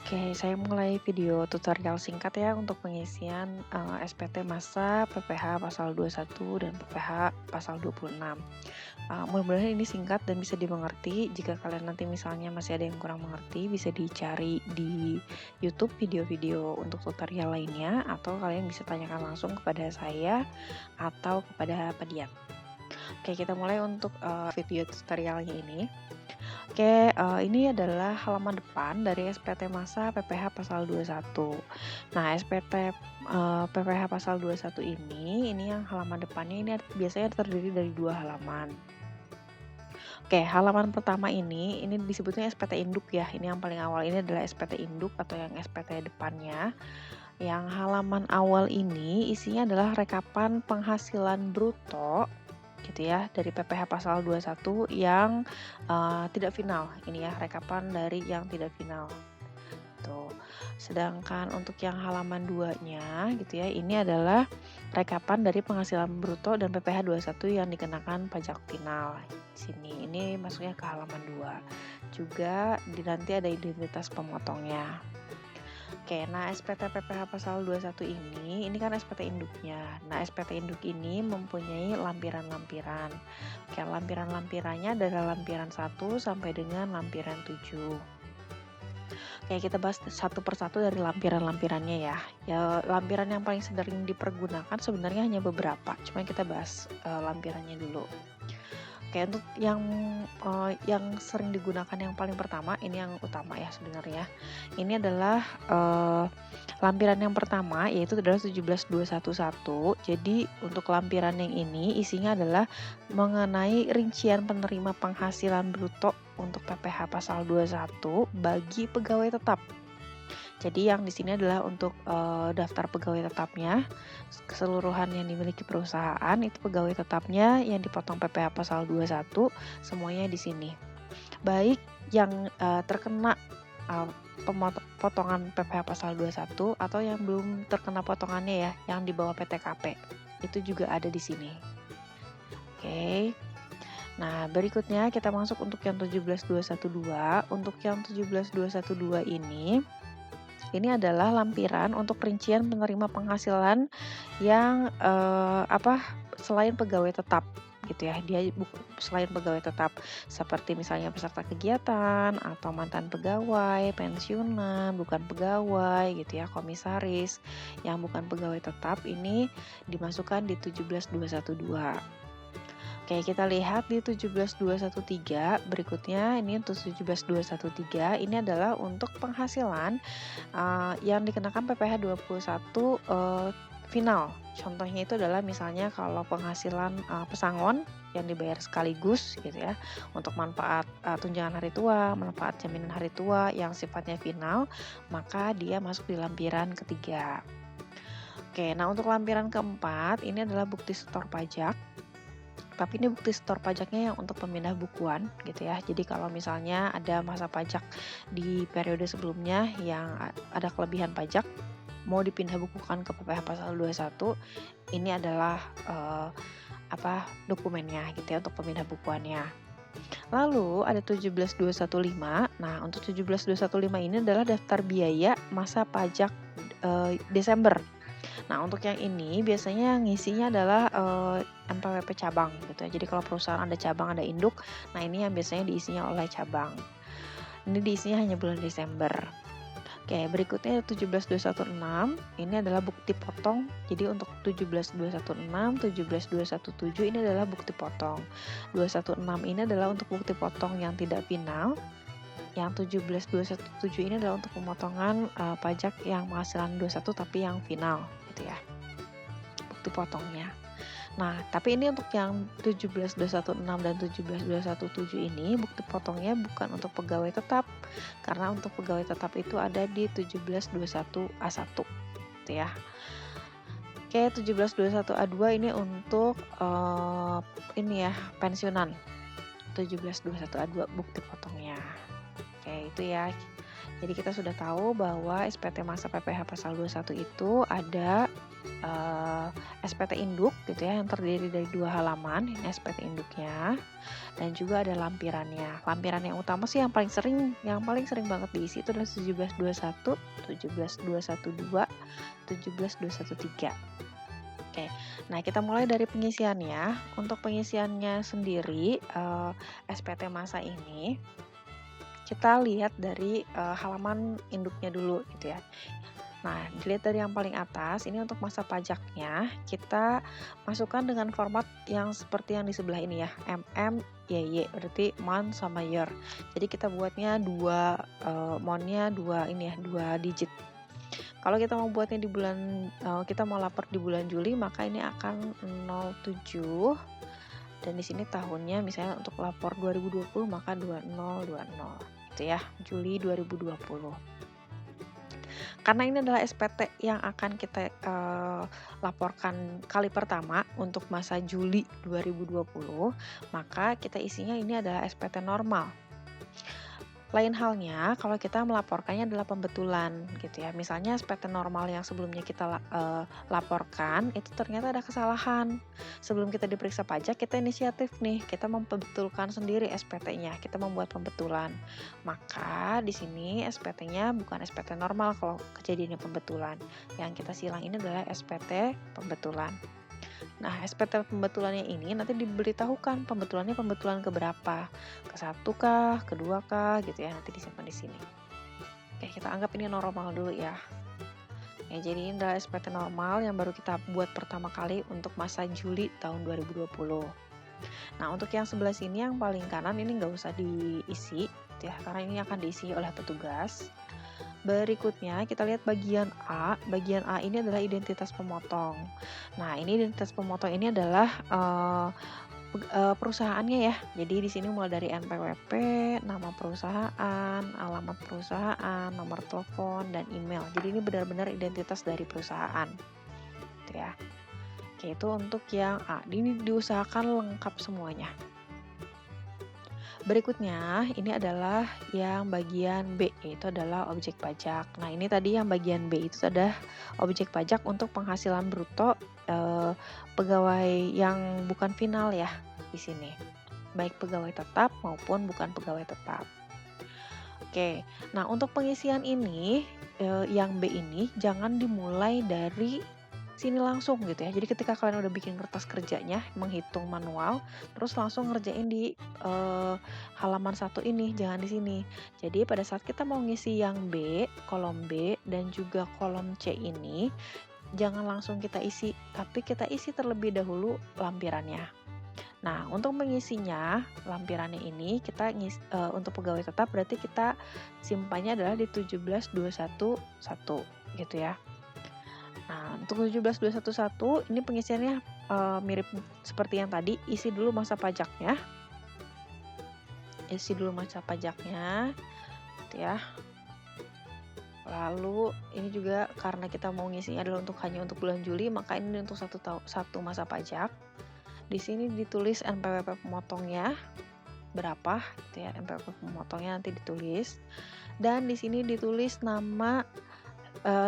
Oke, saya mulai video tutorial singkat ya untuk pengisian SPT Masa PPH pasal 21 dan PPH pasal 26. Mudah-mudahan ini singkat dan bisa dimengerti. Jika kalian nanti misalnya masih ada yang kurang mengerti, bisa dicari di YouTube video-video untuk tutorial lainnya, atau kalian bisa tanyakan langsung kepada saya atau kepada Pak Dian. Oke, kita mulai untuk video tutorialnya ini. Oke, ini adalah halaman depan dari SPT Masa PPH pasal 21. Nah, SPT PPH pasal 21 ini yang halaman depannya ini biasanya terdiri dari 2 halaman. Oke, halaman pertama ini disebutnya SPT induk ya. Ini yang paling awal ini adalah SPT induk atau yang SPT depannya. Yang halaman awal ini isinya adalah rekapan penghasilan bruto gitu ya dari PPH pasal 21 yang tidak final. Ini ya rekapan dari yang tidak final. Tuh. Sedangkan untuk yang halaman 2-nya gitu ya, ini adalah rekapan dari penghasilan bruto dan PPH 21 yang dikenakan pajak final. Sini ini masuknya ke halaman 2. Juga nanti ada identitas pemotongnya. Oke, nah SPT PPH pasal 21 ini kan SPT induknya. Nah, SPT induk ini mempunyai lampiran-lampiran. Oke, lampiran-lampirannya dari lampiran 1 sampai dengan lampiran 7. Oke, kita bahas satu persatu dari lampiran-lampirannya ya. Ya, lampiran yang paling sering dipergunakan sebenarnya hanya beberapa. Cuma kita bahas lampirannya dulu. Oke, untuk yang sering digunakan yang paling pertama, ini yang utama ya sebenarnya. Ini adalah lampiran yang pertama, yaitu adalah 17.211. Jadi untuk lampiran yang ini isinya adalah mengenai rincian penerima penghasilan bruto untuk PPH pasal 21 bagi pegawai tetap. Jadi yang di sini adalah untuk daftar pegawai tetapnya, keseluruhan yang dimiliki perusahaan itu pegawai tetapnya yang dipotong PPh pasal 21 semuanya di sini. Baik yang terkena potongan PPh pasal 21 atau yang belum terkena potongannya ya, yang di bawah PTKP. Itu juga ada di sini. Oke. Nah, berikutnya kita masuk untuk yang 17.212. Untuk yang 17.212 ini adalah lampiran untuk rincian penerima penghasilan yang selain pegawai tetap gitu ya. Dia selain pegawai tetap seperti misalnya peserta kegiatan atau mantan pegawai, pensiunan, bukan pegawai gitu ya, komisaris yang bukan pegawai tetap ini dimasukkan di 17.212. Oke, kita lihat di 17.213 berikutnya. Ini untuk 17.213 ini adalah untuk penghasilan yang dikenakan PPh 21 final. Contohnya itu adalah misalnya kalau penghasilan pesangon yang dibayar sekaligus gitu ya, untuk manfaat tunjangan hari tua, manfaat jaminan hari tua yang sifatnya final, maka dia masuk di lampiran ketiga. Oke, nah untuk lampiran keempat ini adalah bukti setor pajak. Tapi ini bukti setor pajaknya yang untuk pemindah bukuan gitu ya. Jadi kalau misalnya ada masa pajak di periode sebelumnya yang ada kelebihan pajak, mau dipindah bukukan ke PPh pasal 21, ini adalah dokumennya gitu ya untuk pemindah bukuannya. Lalu ada 17.215. Nah, untuk 17.215 ini adalah daftar biaya masa pajak Desember. Nah, untuk yang ini biasanya ngisinya adalah NPWP cabang gitu ya. Jadi kalau perusahaan ada cabang, ada induk, nah ini yang biasanya diisinya oleh cabang. Ini diisinya hanya bulan Desember. Oke, berikutnya 17.216. Ini adalah bukti potong. Jadi untuk 17.216, 17.217 ini adalah bukti potong. 216 ini adalah untuk bukti potong yang tidak final. Yang 17.217 ini adalah untuk pemotongan pajak yang penghasilan 21 tapi yang final gitu ya, bukti potongnya. Nah, tapi ini untuk yang 17.216 dan 17.217 ini bukti potongnya bukan untuk pegawai tetap, karena untuk pegawai tetap itu ada di 17.21A1 gitu ya. Oke, 17.21A2 ini untuk ini ya, pensiunan. 17.21A2 bukti potongnya. Oke, itu ya. Jadi kita sudah tahu bahwa SPT masa PPh pasal 21 itu ada SPT induk gitu ya, yang terdiri dari 2 halaman, ini SPT induknya, dan juga ada lampirannya. Lampiran yang utama sih yang paling sering banget diisi itu adalah 1721, 17212, 17213. Oke, nah kita mulai dari pengisiannya. Untuk pengisiannya sendiri, SPT masa ini kita lihat dari halaman induknya dulu gitu ya. Nah, dilihat dari yang paling atas, ini untuk masa pajaknya, kita masukkan dengan format yang seperti yang di sebelah ini ya, YY, berarti month sama year. Jadi kita buatnya monthnya dua ini ya, 2 digit. Kalau kita mau buatnya di bulan, kita mau lapor di bulan Juli, maka ini akan 07, dan di sini tahunnya misalnya untuk lapor 2020 maka 2020 gitu ya, Juli 2020. Karena ini adalah SPT yang akan kita laporkan kali pertama untuk masa Juli 2020, maka kita isinya ini adalah SPT normal. Lain halnya kalau kita melaporkannya adalah pembetulan gitu ya. Misalnya SPT normal yang sebelumnya kita laporkan itu ternyata ada kesalahan. Sebelum kita diperiksa pajak, kita inisiatif nih, kita membetulkan sendiri SPT-nya, kita membuat pembetulan. Maka di sini SPT-nya bukan SPT normal kalau kejadiannya pembetulan. Yang kita silang ini adalah SPT pembetulan. Nah, SPT pembetulannya ini nanti diberitahukan pembetulannya pembetulan keberapa, ke 1 kah, kedua kah, gitu ya, nanti disimpan di sini. Oke, kita anggap ini normal dulu ya. Ya, jadi ini adalah SPT normal yang baru kita buat pertama kali untuk masa Juli tahun 2020. Nah, untuk yang sebelah sini yang paling kanan ini nggak usah diisi, gitu ya, karena ini akan diisi oleh petugas. Berikutnya kita lihat bagian A. Bagian A ini adalah identitas pemotong. Nah, ini identitas pemotong ini adalah perusahaannya ya. Jadi di sini mulai dari NPWP, nama perusahaan, alamat perusahaan, nomor telepon, dan email. Jadi ini benar-benar identitas dari perusahaan. Gitu ya. Oke, itu untuk yang A. Ini diusahakan lengkap semuanya. Berikutnya, ini adalah yang bagian B, yaitu adalah objek pajak. Nah, ini tadi yang bagian B itu adalah objek pajak untuk penghasilan bruto pegawai yang bukan final ya di sini. Baik pegawai tetap maupun bukan pegawai tetap. Oke, nah untuk pengisian ini, yang B ini jangan dimulai dari sini langsung gitu ya. Jadi ketika kalian udah bikin kertas kerjanya, menghitung manual, terus langsung ngerjain di halaman 1 ini, jangan di sini. Jadi pada saat kita mau ngisi yang B, kolom B, dan juga kolom C ini, jangan langsung kita isi, tapi kita isi terlebih dahulu lampirannya. Nah, untuk mengisinya, lampirannya ini kita untuk pegawai tetap berarti kita simpannya adalah di 17211 gitu ya. Nah, untuk 17211 ini pengisiannya mirip seperti yang tadi, isi dulu masa pajaknya. Isi dulu masa pajaknya gitu ya. Lalu ini juga karena kita mau ngisinya adalah hanya untuk bulan Juli, maka ini untuk satu masa pajak. Di sini ditulis NPWP pemotongnya berapa gitu ya, NPWP pemotongnya nanti ditulis. Dan di sini ditulis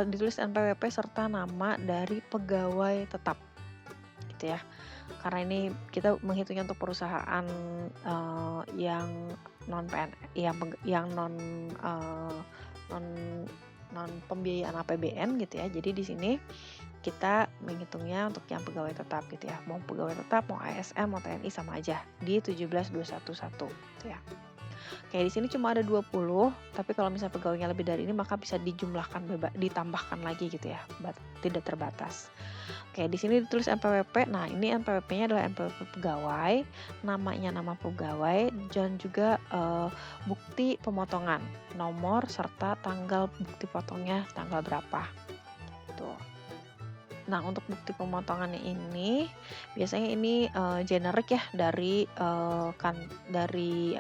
ditulis NPWP serta nama dari pegawai tetap gitu ya. Karena ini kita menghitungnya untuk perusahaan yang non pembiayaan APBN gitu ya. Jadi di sini kita menghitungnya untuk yang pegawai tetap gitu ya. Mau pegawai tetap, mau ASN, mau TNI sama aja di 17211 gitu ya. Oke, di sini cuma ada 20, tapi kalau misalnya pegawainya lebih dari ini maka bisa dijumlahkan ditambahkan lagi gitu ya. Tidak terbatas. Oke, di sini ditulis NPWP. Nah, ini NPWP-nya adalah NPWP pegawai, namanya nama pegawai, dan juga bukti pemotongan, nomor serta tanggal bukti potongnya tanggal berapa. Tuh. Nah, untuk bukti pemotongannya ini biasanya ini generik ya dari dari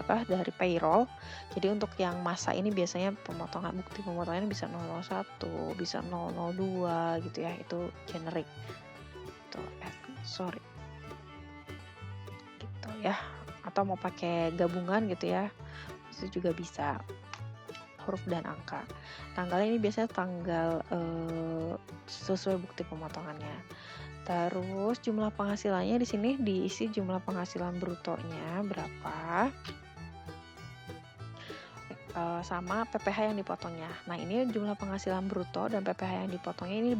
payroll. Jadi untuk yang masa ini biasanya bukti pemotongannya bisa 001, bisa 002 gitu ya. Itu generik. Sorry. Gitu ya. Atau mau pakai gabungan gitu ya. Itu juga bisa. huruf dan angka. Tanggalnya ini biasanya tanggal sesuai bukti pemotongannya. Terus jumlah penghasilannya di sini diisi jumlah penghasilan brutonya berapa, sama PPh yang dipotongnya. Nah, ini jumlah penghasilan bruto dan PPh yang dipotongnya ini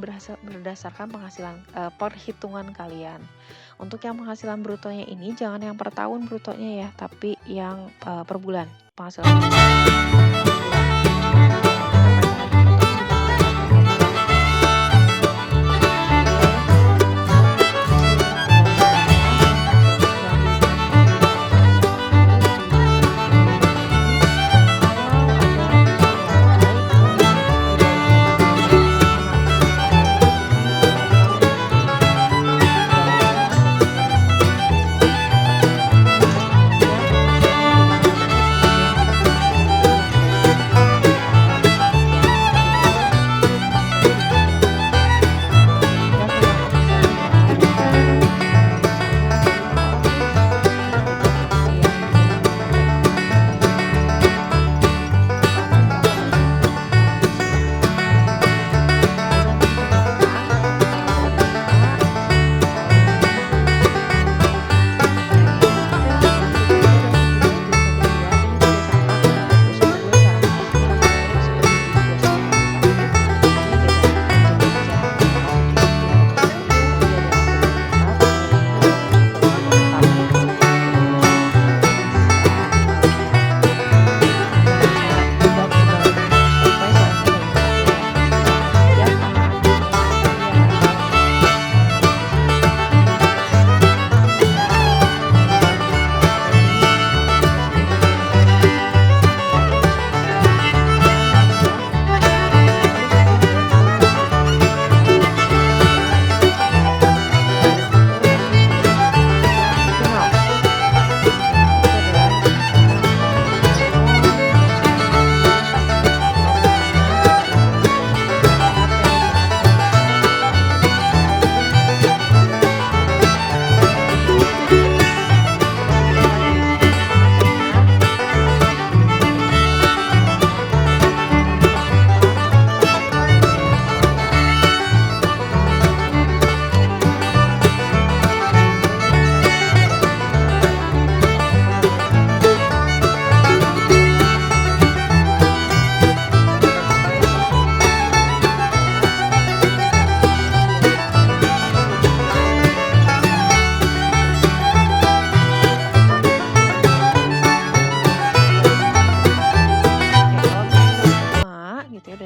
berdasarkan penghasilan perhitungan kalian. Untuk yang penghasilan brutonya ini jangan yang per tahun brutonya ya, tapi yang per bulan penghasilan per bulan.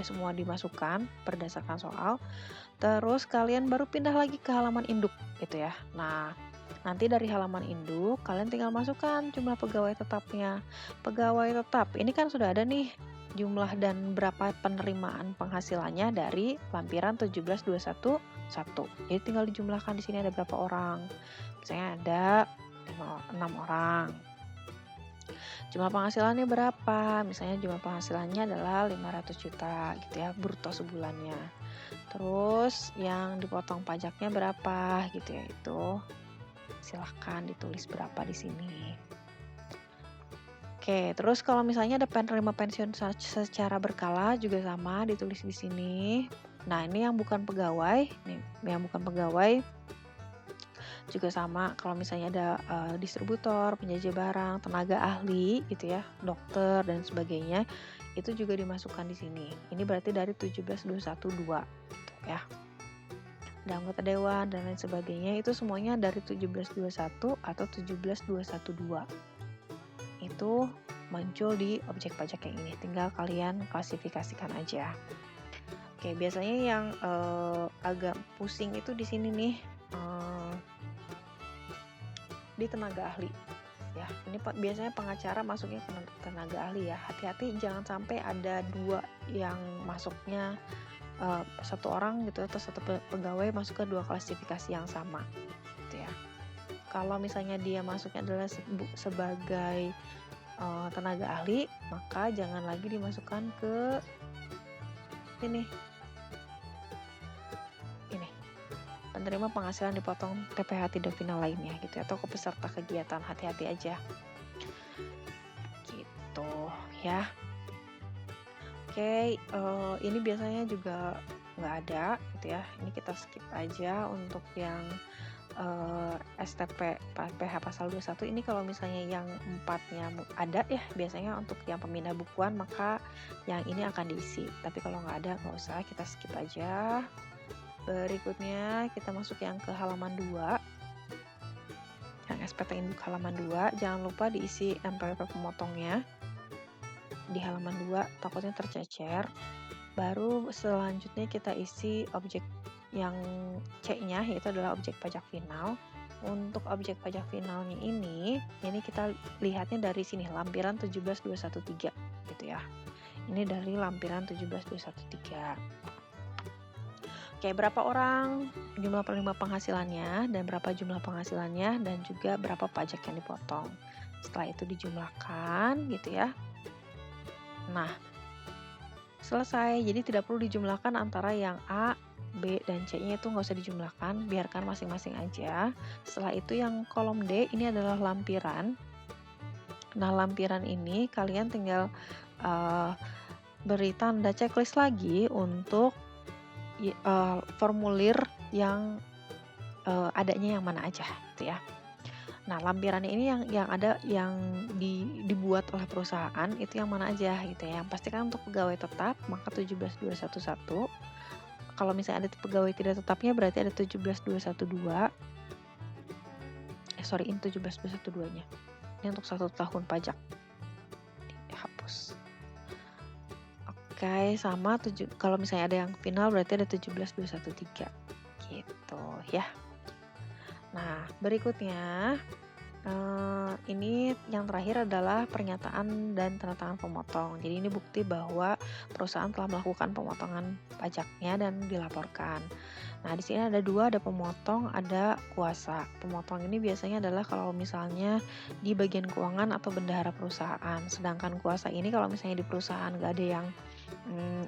Semua dimasukkan berdasarkan soal, terus kalian baru pindah lagi ke halaman induk gitu ya. Nah, nanti dari halaman induk kalian tinggal masukkan jumlah pegawai tetapnya. Pegawai tetap ini kan sudah ada nih jumlah dan berapa penerimaan penghasilannya dari lampiran 17211. Jadi tinggal dijumlahkan, di sini ada berapa orang. Misalnya ada 6 orang. Jumlah penghasilannya berapa? Misalnya jumlah penghasilannya adalah 500 juta gitu ya, bruto sebulannya. Terus yang dipotong pajaknya berapa gitu ya, itu silahkan ditulis berapa di sini. Oke, terus kalau misalnya ada penerima pensiun secara berkala juga sama ditulis di sini. Nah, ini yang bukan pegawai, yang bukan pegawai juga sama. Kalau misalnya ada distributor, penjajah barang, tenaga ahli gitu ya, dokter dan sebagainya, itu juga dimasukkan di sini. Ini berarti dari 17212 gitu ya. Dan anggota dewan dan lain sebagainya itu semuanya dari 1721 atau 17212. Itu muncul di objek pajak yang ini. Tinggal kalian klasifikasikan aja. Oke, biasanya yang agak pusing itu di sini nih. Di tenaga ahli ya, ini biasanya pengacara masuknya ke tenaga ahli ya. Hati-hati jangan sampai ada dua yang masuknya, satu orang gitu atau satu pegawai masuk ke dua klasifikasi yang sama gitu ya. Kalau misalnya dia masuknya adalah sebagai tenaga ahli, maka jangan lagi dimasukkan ke ini penerima penghasilan dipotong PPh tidak final lainnya gitu ya, atau ke peserta kegiatan. Hati-hati aja gitu ya. Oke, ini biasanya juga nggak ada gitu ya, ini kita skip aja untuk yang STP PH pasal 21 ini. Kalau misalnya yang 4-nya ada ya, biasanya untuk yang pemindah bukuan maka yang ini akan diisi. Tapi kalau nggak ada nggak usah, kita skip aja. Berikutnya kita masuk yang ke halaman 2. Yang SPT Induk halaman 2, jangan lupa diisi NPWP pemotongnya. Di halaman 2 takutnya tercecer. Baru selanjutnya kita isi objek yang C-nya, yaitu adalah objek pajak final. Untuk objek pajak finalnya ini kita lihatnya dari sini, lampiran 17213 gitu ya. Ini dari lampiran 17213. Oke, berapa orang, jumlah penerima penghasilannya, dan berapa jumlah penghasilannya, dan juga berapa pajak yang dipotong. Setelah itu dijumlahkan gitu ya. Nah, selesai. Jadi tidak perlu dijumlahkan antara yang A, B, dan C-nya itu nggak usah dijumlahkan, biarkan masing-masing aja. Setelah itu yang kolom D ini adalah lampiran. Nah, lampiran ini kalian tinggal beri tanda checklist lagi untuk formulir yang adanya yang mana aja gitu ya. Nah, lampirannya ini yang ada yang dibuat oleh perusahaan itu yang mana aja gitu ya. Yang pastikan untuk pegawai tetap maka 17211. Kalau misalnya ada pegawai tidak tetapnya berarti ada 17212. Ini 17212-nya. Ini untuk 1 tahun pajak. Dihapus. Oke, sama kalau misalnya ada yang final berarti ada 17213. Gitu ya. Nah, berikutnya ini yang terakhir adalah pernyataan dan tanda tangan pemotong. Jadi ini bukti bahwa perusahaan telah melakukan pemotongan pajaknya dan dilaporkan. Nah, di sini ada dua, ada pemotong, ada kuasa. Pemotong ini biasanya adalah kalau misalnya di bagian keuangan atau bendahara perusahaan. Sedangkan kuasa ini kalau misalnya di perusahaan nggak ada yang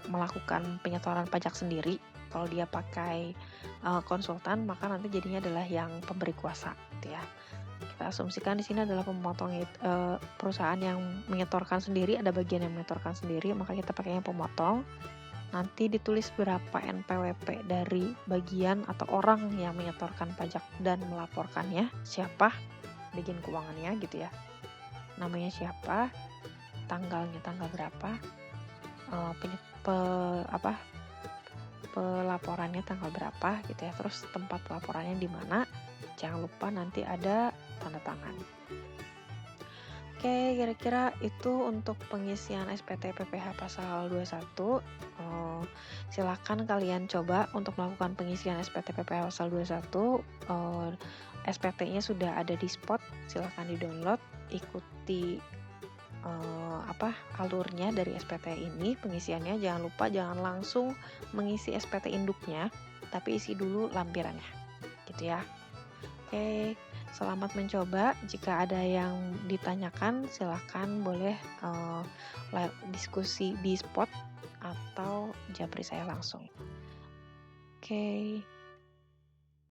melakukan penyetoran pajak sendiri, kalau dia pakai konsultan maka nanti jadinya adalah yang pemberi kuasa gitu ya. Kita asumsikan di sini adalah pemotong perusahaan yang menyetorkan sendiri, ada bagian yang menyetorkan sendiri, maka kita pakai yang pemotong. Nanti ditulis berapa NPWP dari bagian atau orang yang menyetorkan pajak dan melaporkannya, siapa, bagian keuangannya gitu ya. Namanya siapa, tanggalnya tanggal berapa, pelaporannya tanggal berapa gitu ya. Terus tempat pelaporannya di mana. Jangan lupa nanti ada tanda tangan. Oke, kira-kira itu untuk pengisian SPT PPH pasal 21. Silakan kalian coba untuk melakukan pengisian SPT PPH pasal 21. SPT-nya sudah ada di Spot, silakan di-download, ikuti alurnya dari SPT ini, pengisiannya. Jangan lupa jangan langsung mengisi SPT induknya, tapi isi dulu lampirannya gitu ya. Oke, selamat mencoba. Jika ada yang ditanyakan silahkan boleh diskusi di Spot atau japri saya langsung. Oke.